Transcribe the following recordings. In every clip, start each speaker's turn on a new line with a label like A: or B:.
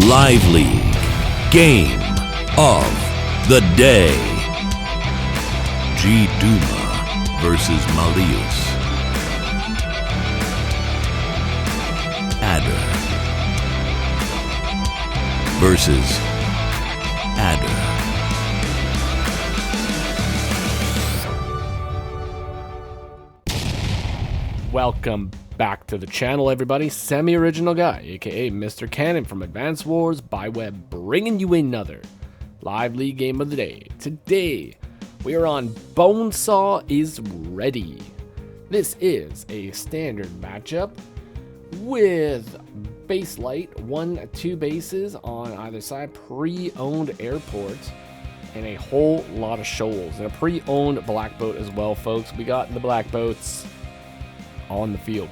A: lively game of the day. Gduma versus Maleous. Adder versus Adder.
B: Welcome back to the channel, everybody. Semi-original guy, aka Mr. Cannon from Advanced Wars by Web, bringing you another lively game of the day. Today, we are on Bonesaw is Ready. This is a standard matchup with base light, 1-2 bases on either side, pre-owned airports, and a whole lot of shoals, and a pre-owned black boat as well, folks. We got the black boats on the field.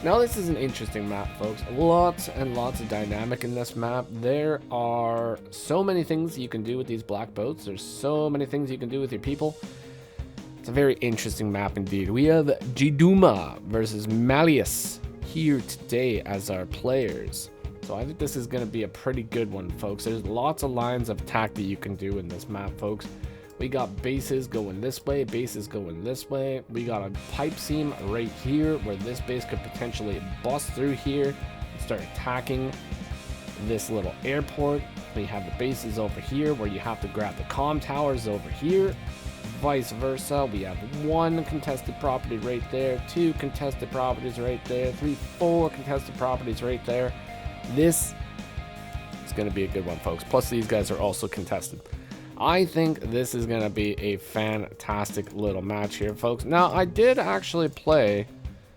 B: Now this is an interesting map, folks. Lots and lots of dynamic in this map. There are so many things you can do with these black boats. There's so many things you can do with your people. It's a very interesting map indeed. We have gduma versus Maleous here today as our players. So I think this is going to be a pretty good one, folks. There's lots of lines of attack that you can do in this map, folks. We got bases going this way, bases going this way. We got a pipe seam right here where this base could potentially bust through here and start attacking this little airport. We have the bases over here where you have to grab the comm towers over here. Vice versa. We have 1 contested property right there, 2 contested properties right there, 3, 4 contested properties right there. This is going to be a good one, folks. Plus these guys are also contested. I think this is going to be a fantastic little match here, folks. Now, I did actually play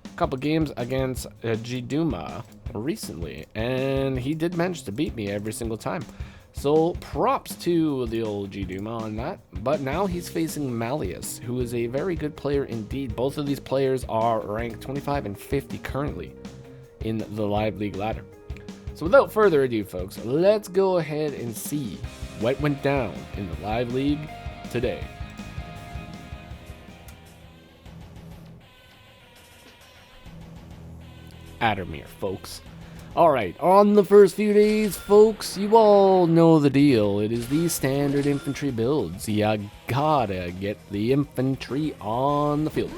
B: a couple games against gduma recently, and he did manage to beat me every single time. So, props to the old gduma on that. But now he's facing Maleous, who is a very good player indeed. Both of these players are ranked 25 and 50 currently in the Live League ladder. So, without further ado, folks, let's go ahead and see what went down in the Live League today. Addermere, folks. Alright, on the first few days, folks, you all know the deal. It is the standard infantry builds. You gotta get the infantry on the field.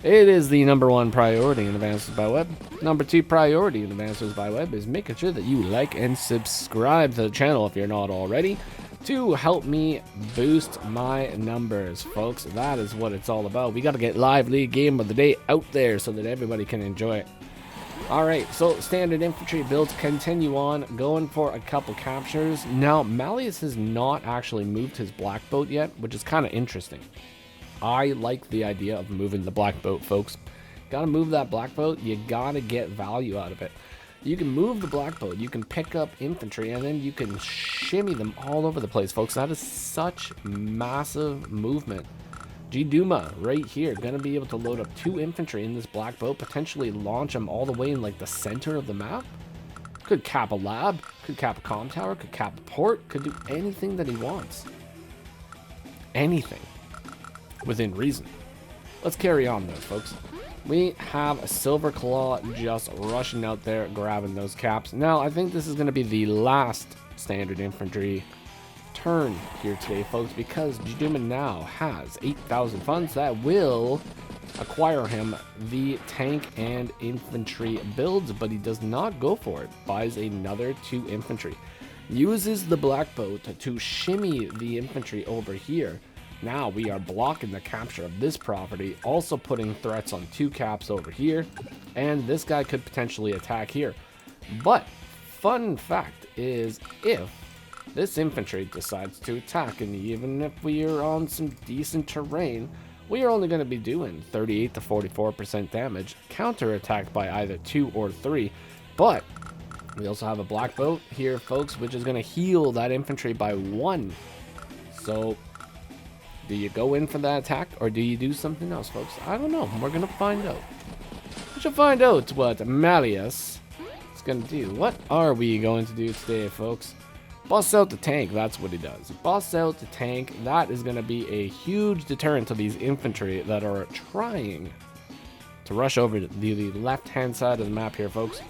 B: It is the #1 priority in Advanced by Web. #2 priority in Advanced by Web is making sure that you like and subscribe to the channel if you're not already, to help me boost my numbers, folks. That is what it's all about. We got to get Live League game of the day out there so that everybody can enjoy it. Alright, so standard infantry builds continue on, going for a couple captures. Now, Maleous has not actually moved his black boat yet, which is kind of interesting. I like the idea of moving the black boat, folks. Gotta move that black boat, you gotta get value out of it. You can move the black boat, you can pick up infantry, and then you can shimmy them all over the place, folks. That is such massive movement. gduma right here, gonna be able to load up 2 infantry in this black boat, potentially launch them all the way in like the center of the map. Could cap a lab, could cap a comm tower, could cap a port, could do anything that he wants. Anything within reason. Let's carry on though, folks. We have a Silver Claw just rushing out there, grabbing those caps. Now, I think this is going to be the last standard infantry turn here today, folks, because gduma now has 8,000 funds that will acquire him the tank and infantry builds, but he does not go for it. Buys another 2 infantry. Uses the black boat to shimmy the infantry over here. Now we are blocking the capture of this property, also putting threats on 2 caps over here, and this guy could potentially attack here. But fun fact is, if this infantry decides to attack, and even if we are on some decent terrain, we are only going to be doing 38 to 44% damage, counter-attacked by either 2 or 3. But we also have a black boat here, folks, which is going to heal that infantry by 1. So do you go in for that attack, or do you do something else, folks? I don't know. We're going to find out. We shall find out what Maleous is going to do. What are we going to do today, folks? Bust out the tank. That's what he does. Bust out the tank. That is going to be a huge deterrent to these infantry that are trying to rush over to the left-hand side of the map here, folks.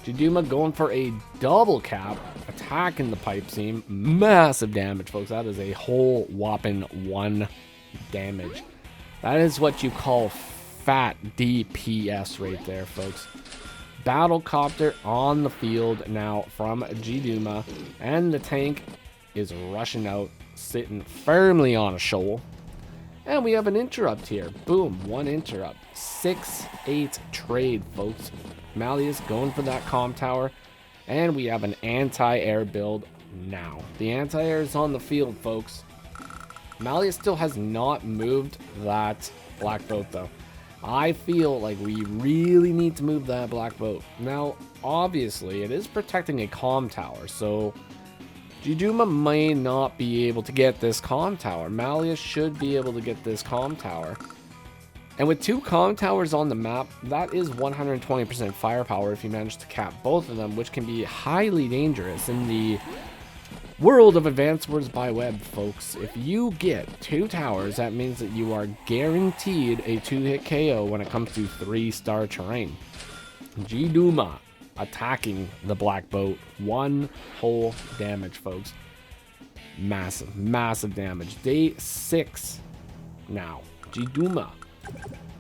B: gduma going for a double cap, attacking the pipe seam. Massive damage, folks. That is a whole whopping 1 damage. That is what you call fat DPS right there, folks. Battlecopter on the field now from gduma, and the tank is rushing out, sitting firmly on a shoal. And we have an interrupt here. Boom, 1 interrupt. 6-8 trade, folks. Maleous going for that comm tower, and we have an anti-air build now. The anti-air is on the field, folks. Maleous still has not moved that black boat, though. I feel like we really need to move that black boat. Now, obviously, it is protecting a comm tower, so gduma may not be able to get this comm tower. Maleous should be able to get this comm tower. And with 2 comm towers on the map, that is 120% firepower if you manage to cap both of them, which can be highly dangerous in the world of Advanced Wars by Web, folks. If you get 2 towers, that means that you are guaranteed a 2-hit KO when it comes to 3-star terrain. gduma attacking the black boat. 1 whole damage, folks. Massive, massive damage. Day 6 now. gduma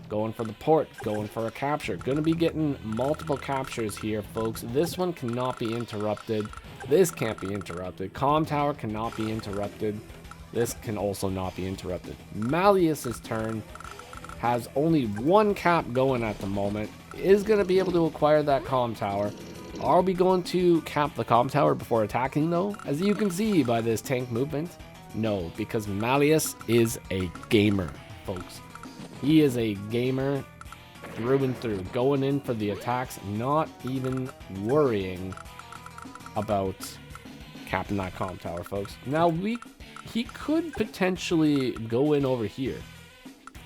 B: going for the port, going for a capture. Gonna be getting multiple captures here, folks. This one cannot be interrupted. This can't be interrupted. Comm tower cannot be interrupted. This can also not be interrupted. Maleous's turn has only 1 cap going at the moment. Is going to be able to acquire that comm tower. Are we going to cap the comm tower before attacking, though? As you can see by this tank movement, no, because Maleous is a gamer, folks. He is a gamer through and through, going in for the attacks, not even worrying about capping that comm tower, folks. Now, he could potentially go in over here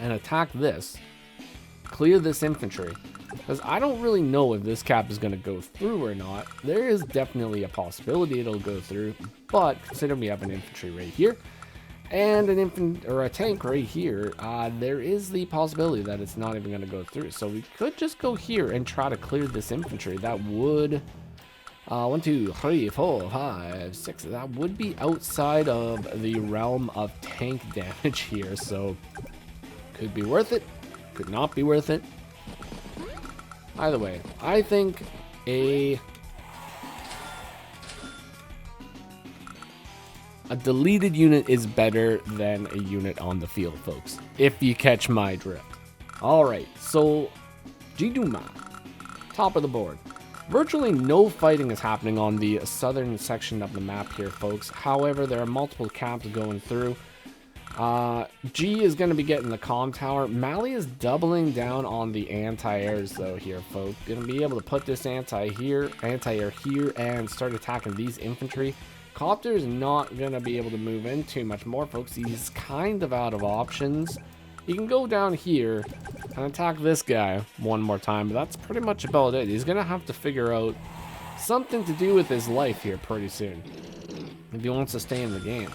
B: and attack this, clear this infantry, because I don't really know if this cap is going to go through or not. There is definitely a possibility it'll go through, but considering we have an infantry right here and a tank right here, there is the possibility that it's not even going to go through. So we could just go here and try to clear this infantry. That would 1, 2, 3, 4, 5, 6. That would be outside of the realm of tank damage here. So could be worth it, could not be worth it. Either way, I think a deleted unit is better than a unit on the field, folks, if you catch my drift. Alright, so gduma, top of the board. Virtually no fighting is happening on the southern section of the map here, folks. However, there are multiple caps going through. G is going to be getting the comm tower. Mali is doubling down on the anti-airs, though, here, folks. Going to be able to put this anti-air here and start attacking these infantry. Copter is not going to be able to move in too much more, folks. He's kind of out of options. He can go down here and attack this guy one more time, but that's pretty much about it. He's going to have to figure out something to do with his life here pretty soon if he wants to stay in the game.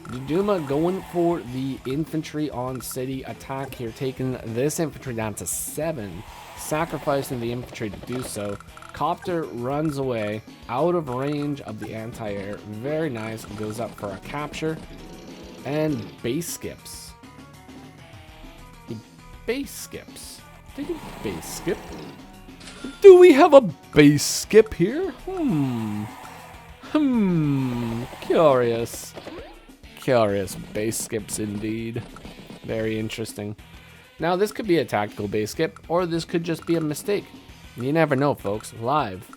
B: gduma going for the infantry on city attack here, taking this infantry down to 7, sacrificing the infantry to do so. Copter runs away out of range of the anti-air. Very nice. Goes up for a capture and base skips. He base skips. Did he base skip? Do we have a base skip here? Curious. Curious base skips indeed. Very interesting. Now, this could be a tactical base skip, or this could just be a mistake. You never know, folks. Live.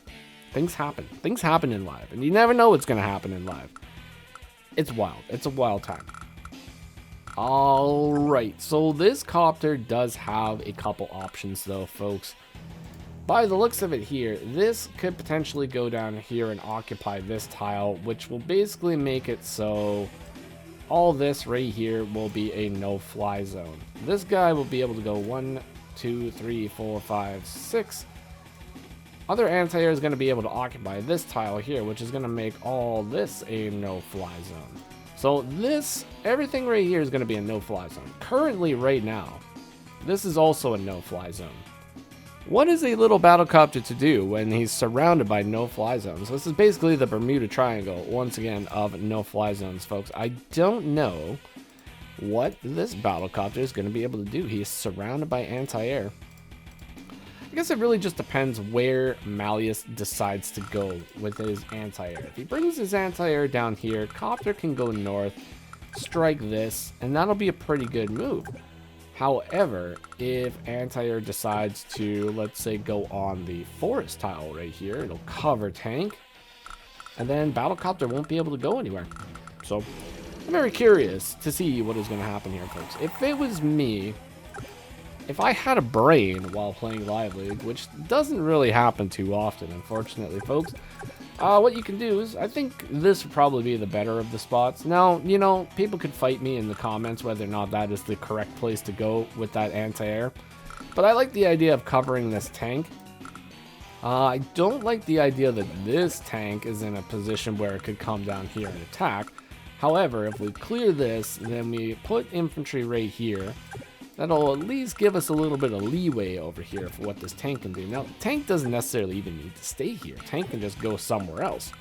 B: Things happen. Things happen in live, and you never know what's going to happen in live. It's wild. It's a wild time. Alright, so this copter does have a couple options, though, folks. By the looks of it here, this could potentially go down here and occupy this tile, which will basically make it so all this right here will be a no-fly zone. This guy will be able to go 1, 2, 3, 4, 5, 6. Other anti-air is going to be able to occupy this tile here, which is going to make all this a no-fly zone. So this, everything right here is going to be a no-fly zone. Currently, right now, this is also a no-fly zone. What is a little battlecopter to do when he's surrounded by no-fly zones? This is basically the Bermuda Triangle, once again, of no-fly zones, folks. I don't know what this battlecopter is going to be able to do. He is surrounded by anti-air. I guess it really just depends where Maleous decides to go with his anti-air. If he brings his anti-air down here, Copter can go north, strike this, and that'll be a pretty good move. However, if anti-air decides to, let's say, go on the forest tile right here, it'll cover tank, and then battlecopter won't be able to go anywhere. So I'm very curious to see what is going to happen here, folks. If it was me, if I had a brain while playing Live League, which doesn't really happen too often, unfortunately, folks, what you can do is, I think this would probably be the better of the spots. Now, you know, people could fight me in the comments whether or not that is the correct place to go with that anti-air. But I like the idea of covering this tank. I don't like the idea that this tank is in a position where it could come down here and attack. However, if we clear this, then we put infantry right here. That'll at least give us a little bit of leeway over here for what this tank can do. Now, tank doesn't necessarily even need to stay here. Tank can just go somewhere else.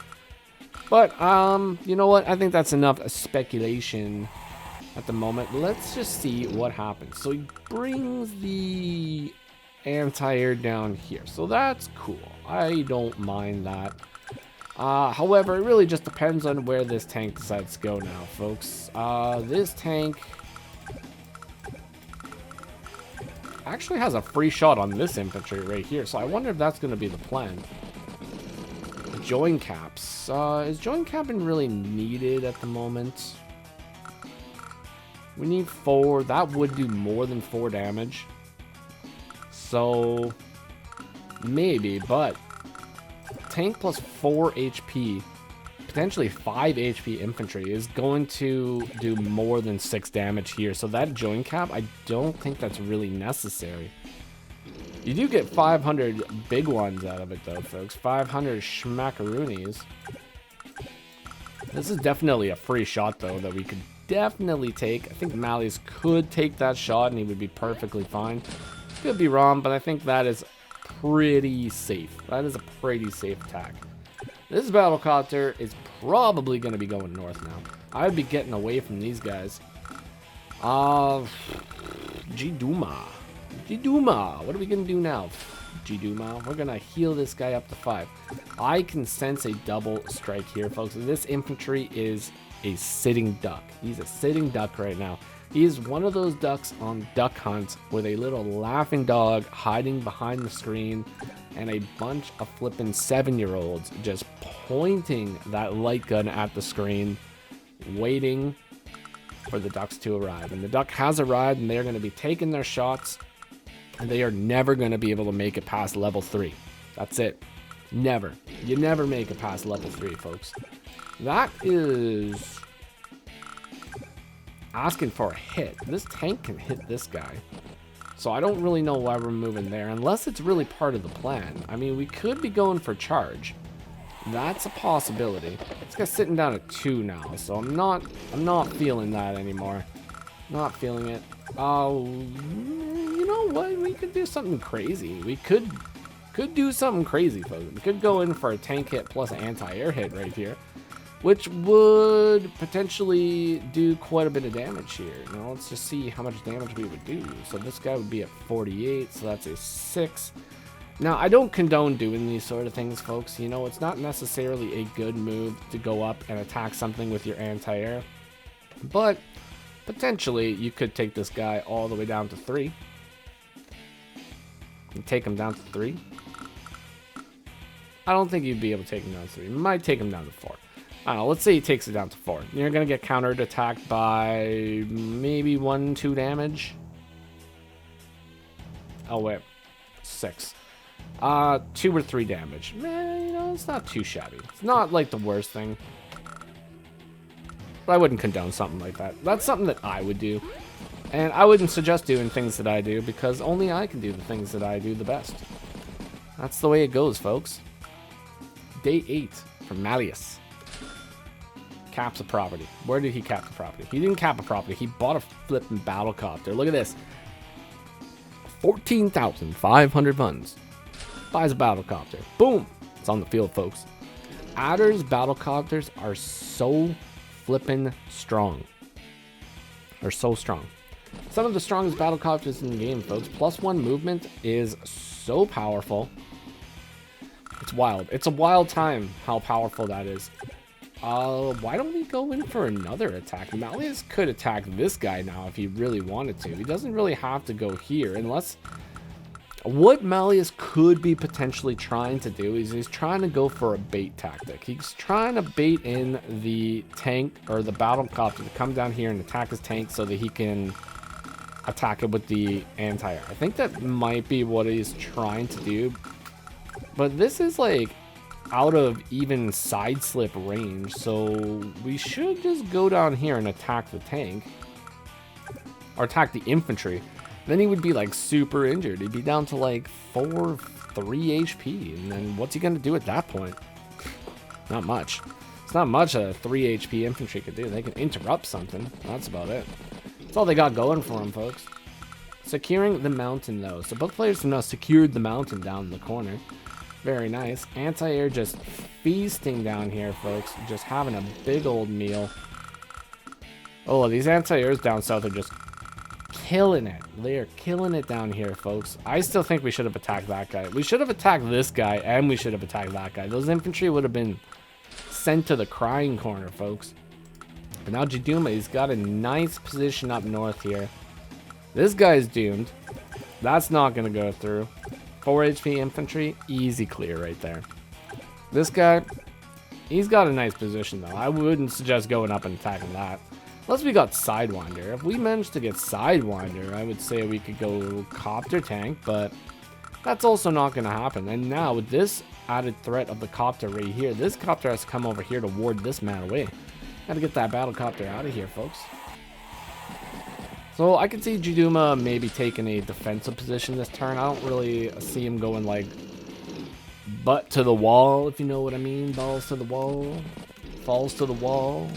B: But, you know what? I think that's enough speculation at the moment. Let's just see what happens. So he brings the anti-air down here. So that's cool. I don't mind that. However, it really just depends on where this tank decides to go now, folks. This tank actually has a free shot on this infantry right here, so I wonder if that's going to be the plan. Join caps. Is join capping really needed at the moment? We need 4. That would do more than 4 damage. So, maybe, but tank plus 4 HP, potentially 5 HP infantry is going to do more than 6 damage here. So that join cap, I don't think that's really necessary. You do get 500 big ones out of it though, folks. 500 schmackaroonies. This is definitely a free shot though that we could definitely take. I think Maleous could take that shot and he would be perfectly fine. Could be wrong, but I think that is pretty safe. That is a pretty safe attack. This battlecopter is probably going to be going north now. I would be getting away from these guys. Gduma. Gduma. What are we going to do now? Gduma. We're going to heal this guy up to 5. I can sense a double strike here, folks. This infantry is a sitting duck. He's a sitting duck right now. He is one of those ducks on duck hunts with a little laughing dog hiding behind the screen and a bunch of flippin' 7-year-olds just pointing that light gun at the screen, waiting for the ducks to arrive. And the duck has arrived, and they're going to be taking their shots, and they are never going to be able to make it past level 3. That's it. Never. You never make it past level 3, folks. That is asking for a hit. This tank can hit this guy. So I don't really know why we're moving there, unless it's really part of the plan. I mean, we could be going for charge. That's a possibility. This guy's sitting down at 2 now, so I'm not feeling that anymore. Not feeling it. Oh, you know what? We could do something crazy. We could do something crazy, folks. We could go in for a tank hit plus an anti-air hit right here, which would potentially do quite a bit of damage here. Now let's just see how much damage we would do. So this guy would be at 48, so that's a 6. Now, I don't condone doing these sort of things, folks. You know, it's not necessarily a good move to go up and attack something with your anti-air. But potentially, you could take this guy all the way down to 3. And take him down to 3. I don't think you'd be able to take him down to 3. You might take him down to 4. I don't know, let's say he takes it down to 4. You're going to get countered attacked by maybe 1-2 damage. Oh, wait. 6. 2 or 3 damage. Man, you know, it's not too shabby. It's not like the worst thing. But I wouldn't condone something like that. That's something that I would do. And I wouldn't suggest doing things that I do, because only I can do the things that I do the best. That's the way it goes, folks. Day 8 from Maleous. Caps a property. Where did he cap the property? He didn't cap a property. He bought a flipping battlecopter. Look at this. 14,500 funds. Buys a battlecopter. Boom! It's on the field, folks. Adder's battlecopters are so flippin' strong. They're so strong. Some of the strongest battlecopters in the game, folks. +1 movement is so powerful. It's wild. It's a wild time how powerful that is. Why don't we go in for another attack? Maleous could attack this guy now if he really wanted to. He doesn't really have to go here unless... What Maleous could be potentially trying to do is he's trying to go for a bait tactic. He's trying to bait in the tank or the battlecopter to come down here and attack his tank so that he can attack it with the anti-air. I think that might be what he's trying to do. But this is like out of even side slip range, so we should just go down here and attack the tank. Or attack the infantry. Then he would be like super injured. He'd be down to like 3 HP. And then what's he going to do at that point? Not much. It's not much a 3 HP infantry could do. They can interrupt something. That's about it. That's all they got going for them, folks. Securing the mountain, though. So both players have now secured the mountain down in the corner. Very nice. Anti-air just feasting down here, folks. Just having a big old meal. Oh, these anti-airs down south are just killing it. They're killing it down here, folks. I still think we should have attacked that guy. We should have attacked this guy, and we should have attacked that guy. Those infantry would have been sent to the crying corner, folks. But now gduma, he's got a nice position up north here. This guy's doomed. That's not going to go through. 4 HP infantry, easy clear right there. This guy, he's got a nice position, though. I wouldn't suggest going up and attacking that. Unless we got Sidewinder. If we managed to get Sidewinder, I would say we could go Copter Tank, but that's also not going to happen. And now, with this added threat of the Copter right here, this Copter has to come over here to ward this man away. Gotta get that Battlecopter out of here, folks. So, I can see gduma maybe taking a defensive position this turn. I don't really see him going, like, butt to the wall, if you know what I mean. Balls to the wall. Falls to the wall.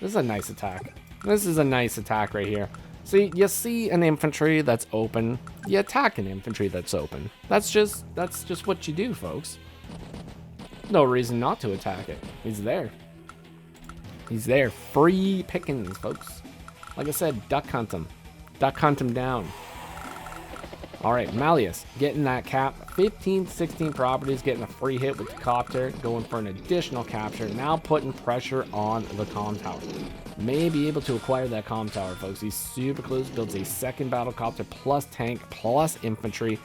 B: This is a nice attack. This is a nice attack right here. See, you see an infantry that's open, you attack an infantry that's open. That's just what you do, folks. No reason not to attack it. He's there. He's there. Free pickings, folks. Like I said, duck hunt him. Duck hunt him down. Alright, Maleous getting that cap. 15, 16 properties, getting a free hit with the Copter, going for an additional capture. Now putting pressure on the comm tower. May be able to acquire that comm tower, folks. He's super close. Builds a second Battlecopter plus tank plus infantry.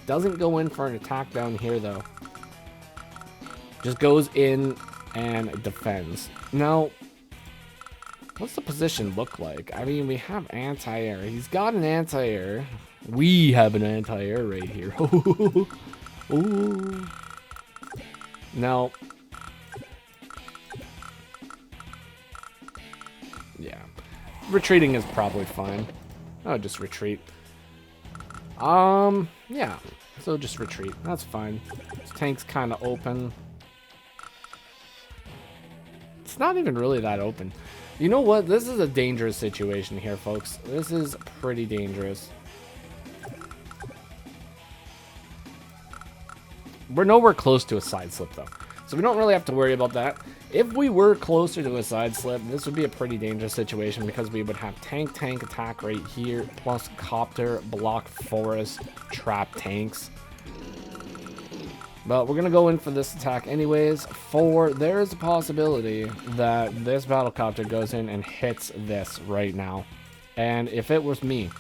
B: Doesn't go in for an attack down here, though. Just goes in and defends. Now, what's the position look like? I mean, we have anti-air. He's got an anti-air. We have an anti-air right here. Ooh. Now, yeah, retreating is probably fine. Oh, just retreat. Yeah, so just retreat. That's fine. This tank's kind of open. It's not even really that open. You know what? This is a dangerous situation here, folks. This is pretty dangerous. We're nowhere close to a side slip, though. So we don't really have to worry about that. If we were closer to a side slip, this would be a pretty dangerous situation because we would have tank attack right here, plus Copter, block forest, trap tanks. But we're going to go in for this attack anyways, for there is a possibility that this Battlecopter goes in and hits this right now. And if it was me,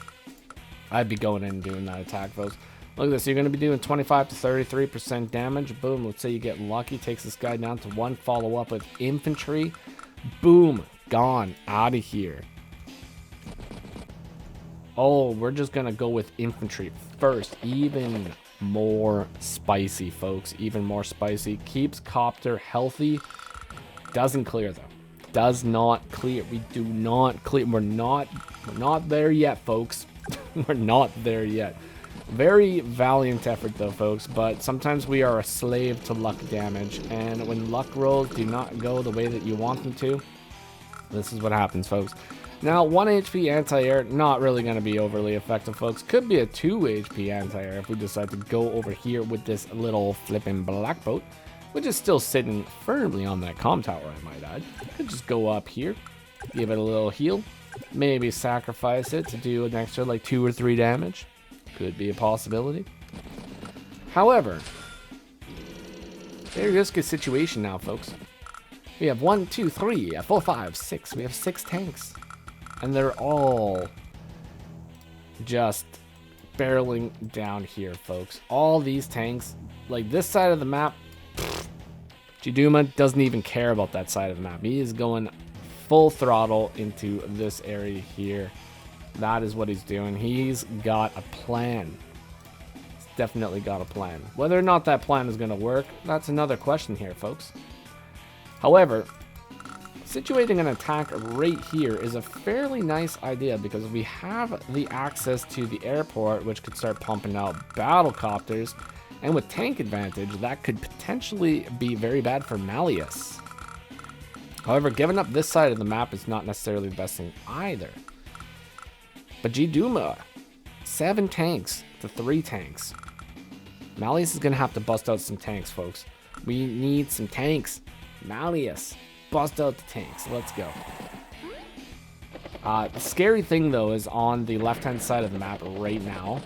B: I'd be going in and doing that attack, folks. Look at this, you're going to be doing 25 to 33% damage. Boom, let's say you get lucky, takes this guy down to 1, follow up with infantry. Boom, gone, out of here. Oh, we're just going to go with infantry first. Even more spicy, folks, even more spicy. Keeps Copter healthy. Doesn't clear, though. Does not clear. We do not clear. We're not there yet, folks. We're not there yet. Very valiant effort, though, folks, but sometimes we are a slave to luck damage, and when luck rolls do not go the way that you want them to, this is what happens, folks. Now, 1 HP anti-air, not really going to be overly effective, folks. Could be a 2 HP anti-air if we decide to go over here with this little flipping black boat, which is still sitting firmly on that comm tower, I might add. Could just go up here, give it a little heal, maybe sacrifice it to do an extra like 2 or 3 damage. Could be a possibility. However, very risky situation now, folks. We have 1, 2, 3, 4, 5, 6. We have 6 tanks. And they're all just barreling down here, folks. All these tanks, like this side of the map, gduma doesn't even care about that side of the map. He is going full throttle into this area here. That is what he's doing. He's got a plan. He's definitely got a plan. Whether or not that plan is going to work, that's another question here, folks. However, situating an attack right here is a fairly nice idea because we have the access to the airport, which could start pumping out battle copters, and with tank advantage, that could potentially be very bad for Maleous. However, giving up this side of the map is not necessarily the best thing either. But gduma, 7 tanks to 3 tanks. Maleous is going to have to bust out some tanks, folks. We need some tanks. Maleous, bust out the tanks. Let's go. The scary thing, though, is on the left-hand side of the map right now.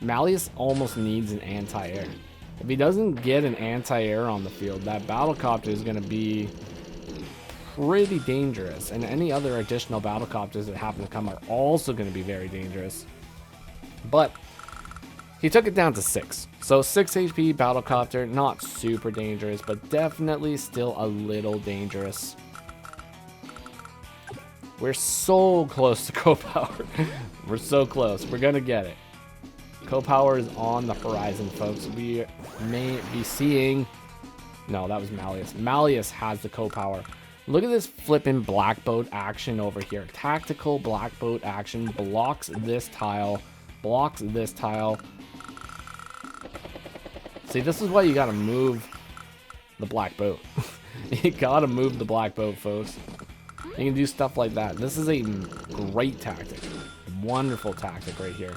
B: Maleous almost needs an anti-air. If he doesn't get an anti-air on the field, that battlecopter is going to be pretty dangerous. And any other additional battlecopters that happen to come are also going to be very dangerous. But he took it down to 6. So 6 HP battlecopter, not super dangerous, but definitely still a little dangerous. We're so close to co-power. We're so close. We're going to get it. Co-power is on the horizon, folks. We may be seeing... No, that was Maleous. Maleous has the co-power. Look at this flipping black boat action over here. Tactical black boat action. Blocks this tile. Blocks this tile. See, this is why you gotta move the black boat. You gotta move the black boat, folks. You can do stuff like that. This is a great tactic. Wonderful tactic right here.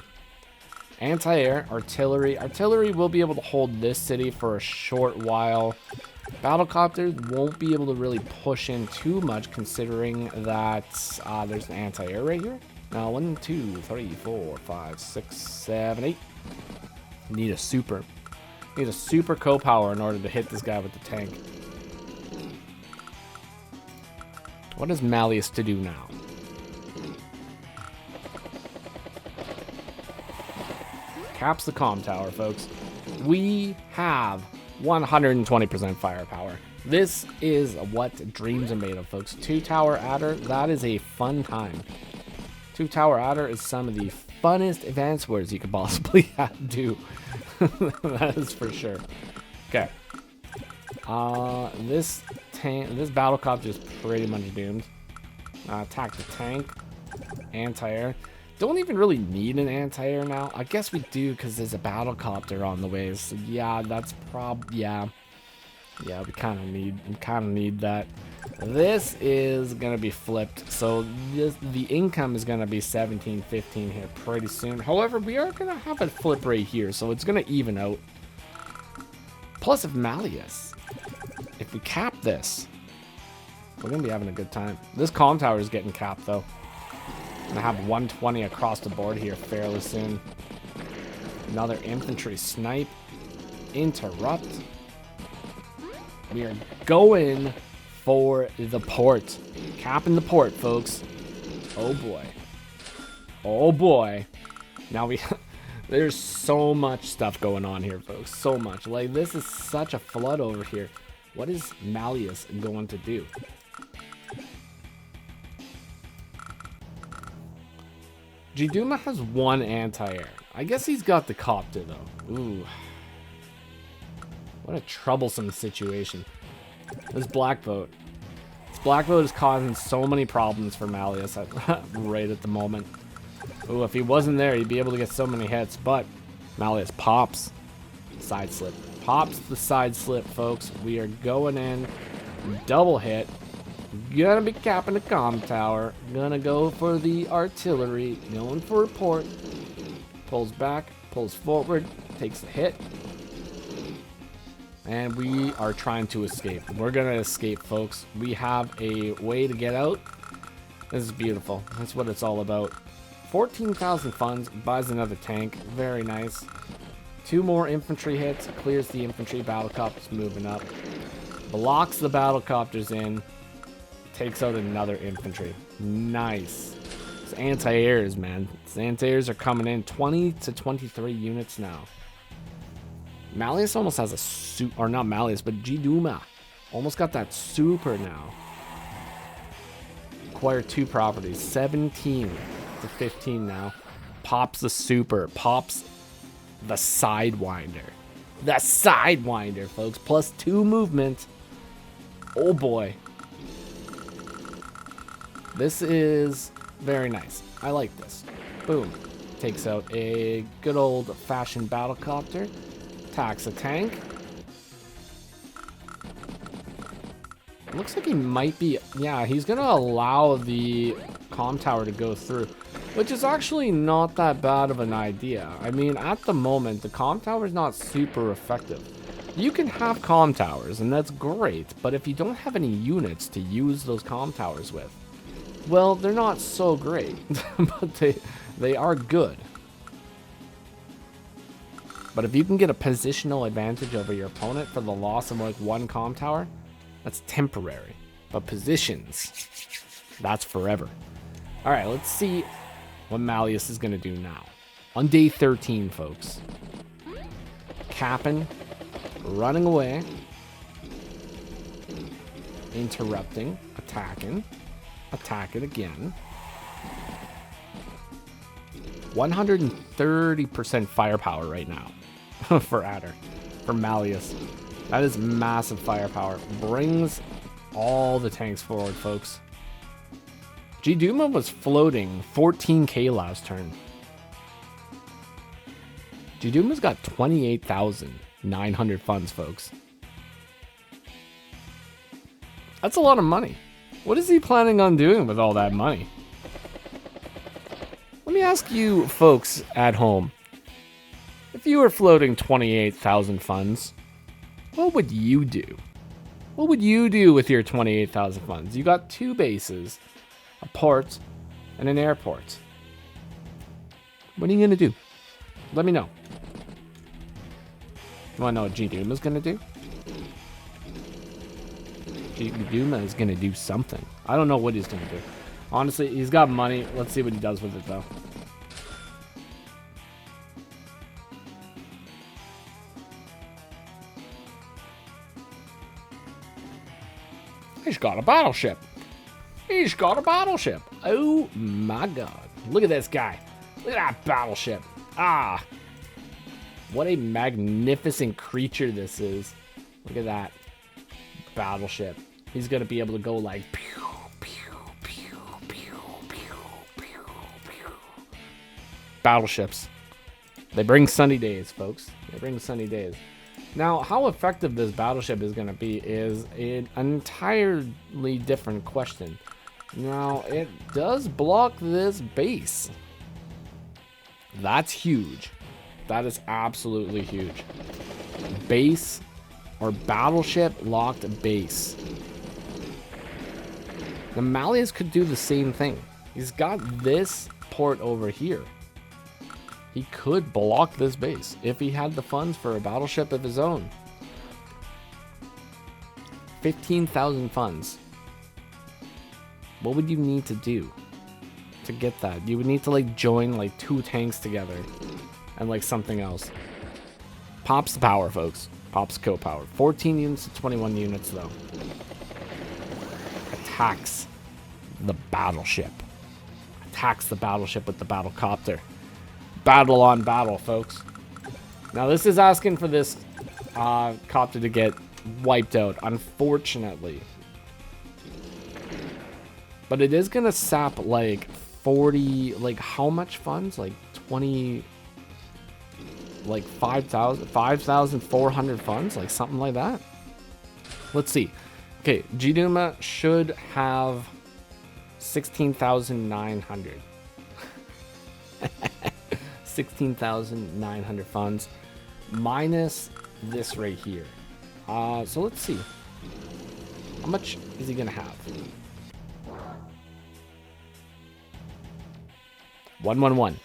B: Anti-air, artillery. Artillery will be able to hold this city for a short while. Battlecopters won't be able to really push in too much considering that there's an anti-air right here. Now, 1, 2, 3, 4, 5, 6, 7, 8. Need a super. Need a super co-power in order to hit this guy with the tank. What is Maleous to do now? Caps the comm tower, folks. We have 120% firepower. This is what dreams are made of, folks. 2-tower adder, that is a fun time. 2-tower adder is some of the funnest advanced words you could possibly do. That is for sure. Okay. This battlecopter is pretty much doomed. Attack the tank. Anti-air. Don't even really need an anti-air now. I guess we do because there's a battlecopter on the way. So yeah, that's yeah, we kind of need that. This is gonna be flipped. So the income is gonna be 17-15 here pretty soon. However, we are gonna have a flip right here, so it's gonna even out. Plus, if Maleous, if we cap this, we're gonna be having a good time. This comm tower is getting capped though. Gonna have 120 across the board here fairly soon. Another infantry snipe. Interrupt. We are going for the port. Capping the port, folks. Oh boy. Oh boy. Now there's so much stuff going on here, folks. So much. Like, this is such a flood over here. What is Maleous going to do? gduma has 1 anti-air. I guess he's got the copter, though. Ooh. What a troublesome situation. This black boat. This black boat is causing so many problems for Maleous right at the moment. Ooh, if he wasn't there, he'd be able to get so many hits, but Maleous pops. Side slip. Pops the side slip, folks. We are going in. Double hit. Gonna be capping the comm tower. Gonna go for the artillery. Going for a port. Pulls back, pulls forward, takes the hit. And we are trying to escape. We're gonna escape, folks. We have a way to get out. This is beautiful. That's what it's all about. 14,000 funds, buys another tank. Very nice. 2 more infantry hits, clears the infantry. Battlecopter's moving up. Blocks the battlecopters in. Takes out another infantry. Nice. It's anti-airs, man. It's anti-airs are coming in. 20 to 23 units now. Maleous almost has a or not Maleous, but gduma. Almost got that super now. Acquire 2 properties. 17 to 15 now. Pops the super. Pops the Sidewinder. The Sidewinder, folks. Plus 2 movement. Oh boy. This is very nice. I like this. Boom. Takes out a good old-fashioned battlecopter. Attacks a tank. Looks like he might be... Yeah, he's going to allow the comm tower to go through, which is actually not that bad of an idea. I mean, at the moment, the comm tower is not super effective. You can have comm towers, and that's great, but if you don't have any units to use those comm towers with, well, they're not so great, but they are good. But if you can get a positional advantage over your opponent for the loss of like 1 comm tower, that's temporary. But positions, that's forever. All right, let's see what Maleous is going to do now. On day 13, folks. Capping, running away, interrupting, attacking, attack it again. 130% firepower right now for Adder, for Maleous. That is massive firepower. Brings all the tanks forward, folks. gduma was floating 14k last turn. gduma's got 28,900 funds, folks. That's a lot of money. What is he planning on doing with all that money? Let me ask you folks at home. If you were floating 28,000 funds, what would you do? What would you do with your 28,000 funds? You got 2 bases, a port, and an airport. What are you going to do? Let me know. You want to know what gduma's going to do? gduma is going to do something. I don't know what he's going to do. Honestly, he's got money. Let's see what he does with it, though. He's got a battleship. He's got a battleship. Oh, my God. Look at this guy. Look at that battleship. Ah. What a magnificent creature this is. Look at that battleship. He's going to be able to go like... Pew, pew, pew, pew, pew, pew, pew. Battleships. They bring sunny days, folks. They bring sunny days. Now, how effective this battleship is going to be is an entirely different question. Now, it does block this base. That's huge. That is absolutely huge. Base or battleship locked base. The Maleous could do the same thing. He's got this port over here. He could block this base if he had the funds for a battleship of his own. 15,000 funds. What would you need to do to get that? You would need to like join like 2 tanks together and like something else. Pops the power, folks. Pops co-power. 14 units to 21 units though. Attacks the battleship. Attacks the battleship with the battlecopter. Battle on battle, folks. Now this is asking for this copter to get wiped out, unfortunately. But it is gonna sap like 40, like how much funds? Like 20, like 5,400 funds, like something like that. Let's see. Okay, gduma should have 16,900. 16,900 funds minus this right here. So let's see. How much is he gonna have? 111.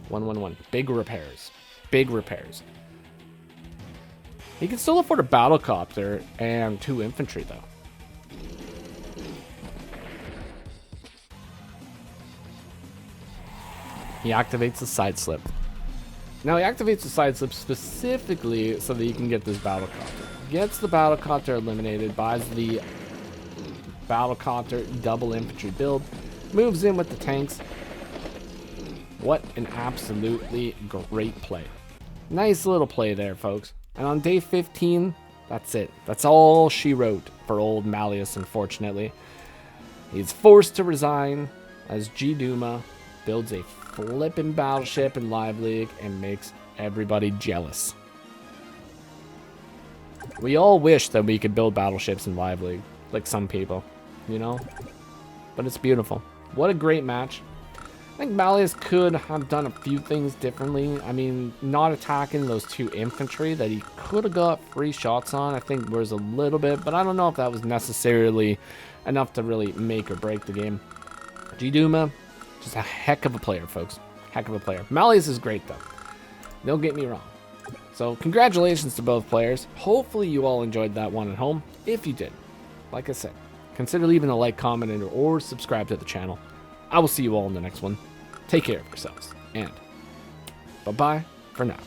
B: 111. Big repairs. Big repairs. He can still afford a battle copter and 2 infantry though. He activates the side slip. Now he activates the side slip specifically so that you can get this battle copter. Gets the battle copter eliminated, buys the battle copter double infantry build, moves in with the tanks. What an absolutely great play. Nice little play there, folks. And on day 15, that's it. That's all she wrote for old Maleous, unfortunately. He's forced to resign as gduma builds a flippin' battleship in Live League and makes everybody jealous. We all wish that we could build battleships in Live League, like some people, you know? But it's beautiful. What a great match. I think Maleous could have done a few things differently. I mean, not attacking those 2 infantry that he could have got free shots on, I think was a little bit, but I don't know if that was necessarily enough to really make or break the game. gduma, just a heck of a player, folks. Heck of a player. Maleous is great, though. Don't get me wrong. So, congratulations to both players. Hopefully you all enjoyed that one at home. If you did, like I said, consider leaving a like, comment, or subscribe to the channel. I will see you all in the next one. Take care of yourselves, and bye-bye for now.